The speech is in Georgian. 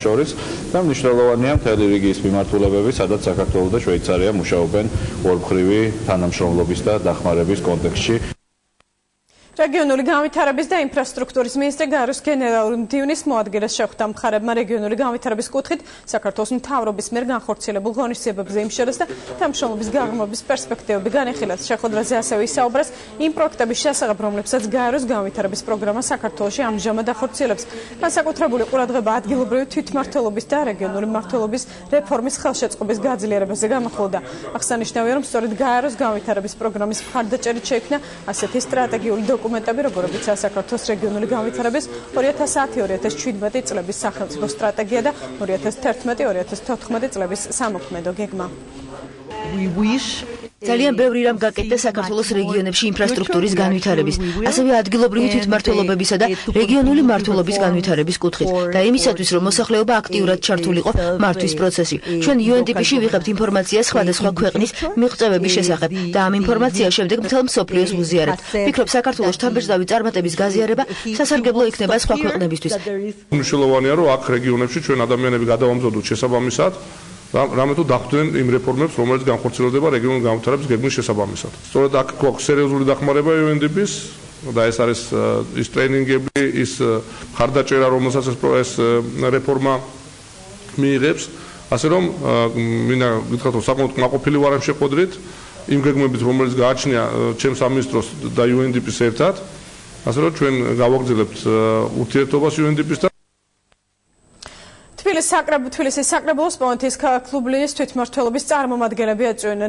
შორის და მნიშვნელოვანია მთელი რიგის მიმართულებები, სადაც საქართველო და შვეიცარია მუშაობენ ორმხრივი თანამშრომლობის და დახმარების კონტექსტში. რეგიონული განვითარების და ინფრასტრუქტურის მინისტრი გაეროს გენერალური მდივნის მოადგილეს შეხვდა მხარებმა რეგიონული განვითარების კუთხით საქართველოს მთავრობის მიერ განხორციელებულ ღონისძიებებზე იმშელეს და თანამშრომლობის გაღრმავების პერსპექტივები განეხილათ. შეხვედრაზე ასევე ისაუბრეს იმ პროექტების შესახებ, რომლებსაც გაეროს განვითარების პროგრამა საქართველოში ამჟამად ახორციელებს. განსაკუთრებული ყურადღება ადგილობრივი თვითმმართველობის და რეგიონული მმართველობის რეფორმის ხელშეწყობის გაძლიერებაზე განხილდა. აღსანიშნავია, რომ სწორედ გაეროს განვითარების პროგრამის მხარდაჭერით შეიქმნა ასეთი სტრატეგიული დოკუმენტები, როგორებიცაა საქართველოს რეგიონული განვითარების 2010-2017 წლების სახელმწიფო სტრატეგია და 2011-2014 წლების სამოქმედო გეგმა. ძალიან ბევრი რამ გაკეთდა საქართველოს რეგიონებში ინფრასტრუქტურის განვითარების, ასევე ადგილობრივი თვითმმართველობებისა და რეგიონული მმართველობის განვითარების კუთხით და იმისათვის, რომ მოსახლეობა აქტიურად ჩართულიყო მართვის პროცესში. ჩვენ UNDP-ში ვიღებთ ინფორმაციას სხვადასხვა ქვეყნის მიღწევების შესახებ და ამ ინფორმაციას შემდეგ მთელ მსოფლიოს ვუზიარებთ. ვფიქრობ, საქართველოს შთამბეჭდავი წარმატების გაზიარება სასარგებლო იქნება სხვა ქვეყნებისთვის. მნიშვნელოვანია, რომ აქ რეგიონებში ჩვენ ადამიანები გადავამზადოთ შესაბამისად. რამე თუ დახვდნენ იმ რეფორმებს, რომელიც განხორციელდება რეგიონული განვითარების გეგმის შესაბამისად. სწორედ აქ გვაქვს სერიოზული დახმარება UNDP-ს და ეს არის ის ტრეინინგები, ის მხარდაჭერა, რომელსაც ეს რეფორმა მიიღებს. ასე რომ მინდა გითხრათ, რომ საკმაოდ კმაყოფილი ვარ ამ შეხვედრით, იმ გეგმებით, რომელიც გააჩნია ჩემს სამინისტროს და UNDP-ს ერთად. ასე რომ ჩვენ გავაგრძელებთ ურთიერთობას UNDP-სთან. თბილისის საკრებულოს პოლონეთის ქალაქ ლუბლინის თვითმმართველობის წარმომადგენლები ეწვევიან